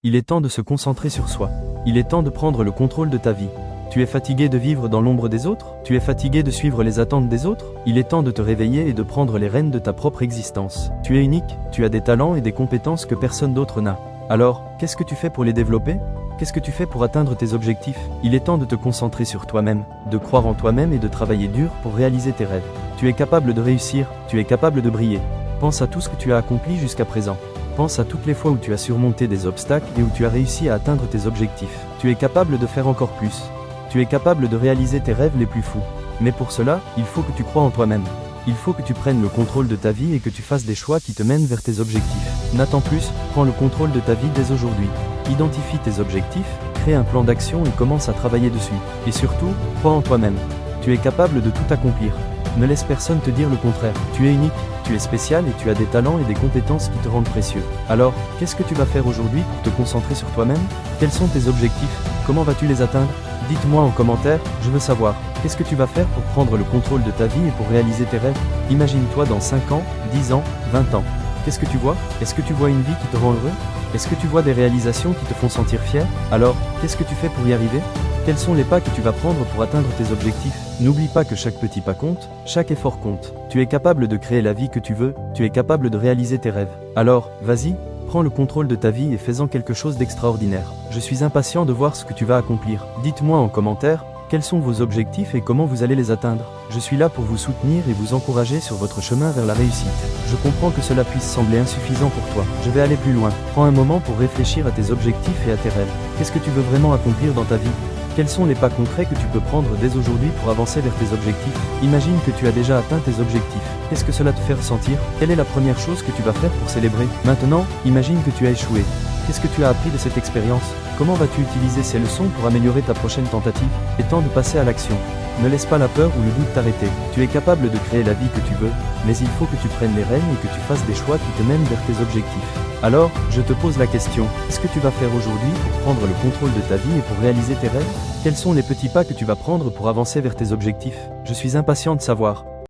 Il est temps de se concentrer sur soi. Il est temps de prendre le contrôle de ta vie. Tu es fatigué de vivre dans l'ombre des autres? Tu es fatigué de suivre les attentes des autres? Il est temps de te réveiller et de prendre les rênes de ta propre existence. Tu es unique, tu as des talents et des compétences que personne d'autre n'a. Alors, qu'est-ce que tu fais pour les développer? Qu'est-ce que tu fais pour atteindre tes objectifs? Il est temps de te concentrer sur toi-même, de croire en toi-même et de travailler dur pour réaliser tes rêves. Tu es capable de réussir, tu es capable de briller. Pense à tout ce que tu as accompli jusqu'à présent. Pense à toutes les fois où tu as surmonté des obstacles et où tu as réussi à atteindre tes objectifs. Tu es capable de faire encore plus. Tu es capable de réaliser tes rêves les plus fous. Mais pour cela, il faut que tu crois en toi-même. Il faut que tu prennes le contrôle de ta vie et que tu fasses des choix qui te mènent vers tes objectifs. N'attends plus, prends le contrôle de ta vie dès aujourd'hui. Identifie tes objectifs, crée un plan d'action et commence à travailler dessus. Et surtout, crois en toi-même. Tu es capable de tout accomplir. Ne laisse personne te dire le contraire. Tu es unique, tu es spécial et tu as des talents et des compétences qui te rendent précieux. Alors, qu'est-ce que tu vas faire aujourd'hui pour te concentrer sur toi-même? Quels sont tes objectifs? Comment vas-tu les atteindre? Dites-moi en commentaire, je veux savoir. Qu'est-ce que tu vas faire pour prendre le contrôle de ta vie et pour réaliser tes rêves? Imagine-toi dans 5 ans, 10 ans, 20 ans. Qu'est-ce que tu vois? Est-ce que tu vois une vie qui te rend heureux? Est-ce que tu vois des réalisations qui te font sentir fier? Alors, qu'est-ce que tu fais pour y arriver? Quels sont les pas que tu vas prendre pour atteindre tes objectifs? N'oublie pas que chaque petit pas compte, chaque effort compte. Tu es capable de créer la vie que tu veux, tu es capable de réaliser tes rêves. Alors, vas-y, prends le contrôle de ta vie et fais-en quelque chose d'extraordinaire. Je suis impatient de voir ce que tu vas accomplir. Dites-moi en commentaire, quels sont vos objectifs et comment vous allez les atteindre? Je suis là pour vous soutenir et vous encourager sur votre chemin vers la réussite. Je comprends que cela puisse sembler insuffisant pour toi. Je vais aller plus loin. Prends un moment pour réfléchir à tes objectifs et à tes rêves. Qu'est-ce que tu veux vraiment accomplir dans ta vie? Quels sont les pas concrets que tu peux prendre dès aujourd'hui pour avancer vers tes objectifs? Imagine que tu as déjà atteint tes objectifs. Qu'est-ce que cela te fait ressentir? Quelle est la première chose que tu vas faire pour célébrer? Maintenant, imagine que tu as échoué. Qu'est-ce que tu as appris de cette expérience? Comment vas-tu utiliser ces leçons pour améliorer ta prochaine tentative? Il est temps de passer à l'action. Ne laisse pas la peur ou le doute t'arrêter. Tu es capable de créer la vie que tu veux, mais il faut que tu prennes les rênes et que tu fasses des choix qui te mènent vers tes objectifs. Alors, je te pose la question, qu'est-ce que tu vas faire aujourd'hui pour prendre le contrôle de ta vie et pour réaliser tes rêves? Quels sont les petits pas que tu vas prendre pour avancer vers tes objectifs? Je suis impatient de savoir.